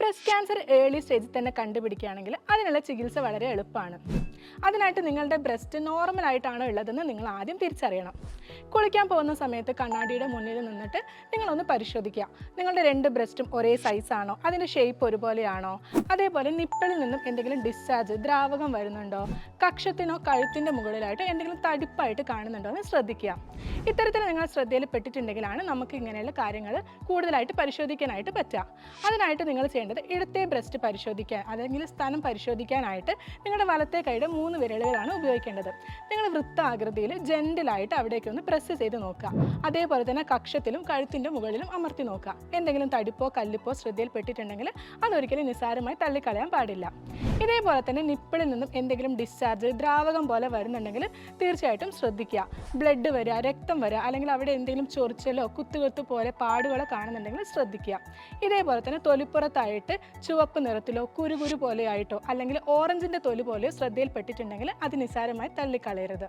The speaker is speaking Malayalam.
ബ്രസ്റ്റ് ക്യാൻസർ ഏർലി സ്റ്റേജിൽ തന്നെ കണ്ടുപിടിക്കുകയാണെങ്കിൽ അതിനുള്ള ചികിത്സ വളരെ എളുപ്പമാണ്. അതിനായിട്ട് നിങ്ങളുടെ ബ്രസ്റ്റ് നോർമലായിട്ടാണോ ഉള്ളതെന്ന് നിങ്ങൾ ആദ്യം തിരിച്ചറിയണം. കുളിക്കാൻ പോകുന്ന സമയത്ത് കണ്ണാടിയുടെ മുന്നിൽ നിന്നിട്ട് നിങ്ങളൊന്ന് പരിശോധിക്കുക. നിങ്ങളുടെ 2 ബ്രസ്റ്റും ഒരേ സൈസാണോ, അതിൻ്റെ ഷേപ്പ് ഒരുപോലെയാണോ, അതേപോലെ നിപ്പിളിൽ നിന്നും എന്തെങ്കിലും ഡിസ്ചാർജ് ദ്രാവകം വരുന്നുണ്ടോ, കക്ഷത്തിനോ കഴുത്തിൻ്റെ മുകളിലായിട്ടോ എന്തെങ്കിലും തടിപ്പായിട്ട് കാണുന്നുണ്ടോ എന്ന് ശ്രദ്ധിക്കുക. ഇത്തരത്തിൽ നിങ്ങൾ ശ്രദ്ധയിൽ പെട്ടിട്ടുണ്ടെങ്കിലാണ് നമുക്ക് ഇങ്ങനെയുള്ള കാര്യങ്ങൾ കൂടുതലായിട്ട് പരിശോധിക്കാനായിട്ട് പറ്റുക. അതിനായിട്ട് നിങ്ങൾ ചെയ്യേണ്ടത് ഇടത്തെ ബ്രസ്റ്റ് പരിശോധിക്കാൻ അല്ലെങ്കിൽ സ്ഥാനം പരിശോധിക്കാനായിട്ട് നിങ്ങളുടെ വലത്തെ കൈയുടെ 3 വിരലുകളാണ് ഉപയോഗിക്കേണ്ടത്. നിങ്ങൾ വൃത്താകൃതിയിൽ ജെന്റിലായിട്ട് അവിടേക്കൊന്ന് പ്രസ് ചെയ്ത് നോക്കുക. അതേപോലെ തന്നെ കക്ഷത്തിലും കഴുത്തിൻ്റെ മുകളിലും അമർത്തി നോക്കുക. എന്തെങ്കിലും തടിപ്പോ കല്ലിപ്പോ ശ്രദ്ധയിൽപ്പെട്ടിട്ടുണ്ടെങ്കിൽ അതൊരിക്കലും നിസ്സാരമായി തള്ളിക്കളയാൻ പാടില്ല. ഇതേപോലെ തന്നെ നിപ്പിളിൽ നിന്നും എന്തെങ്കിലും ഡിസ്ചാർജ് ദ്രാവകം പോലെ വരുന്നുണ്ടെങ്കിൽ തീർച്ചയായിട്ടും ശ്രദ്ധിക്കുക. ബ്ലഡ് വരിക, രക്തം വരിക, അല്ലെങ്കിൽ അവിടെ എന്തെങ്കിലും ചൊറിച്ചലോ കുത്തുകുത്ത് പോലെ പാടുകളോ കാണുന്നുണ്ടെങ്കിൽ ശ്രദ്ധിക്കുക. ഇതേപോലെ തന്നെ തൊലിപ്പുറത്തായിട്ട് ചുവപ്പ് നിറത്തിലോ കുരുകുരു പോലെയായിട്ടോ അല്ലെങ്കിൽ ഓറഞ്ചിൻ്റെ തൊലി പോലെയോ ശ്രദ്ധയിൽപ്പെട്ടിട്ടുണ്ടെങ്കിൽ അത് നിസ്സാരമായി തള്ളിക്കളയരുത്.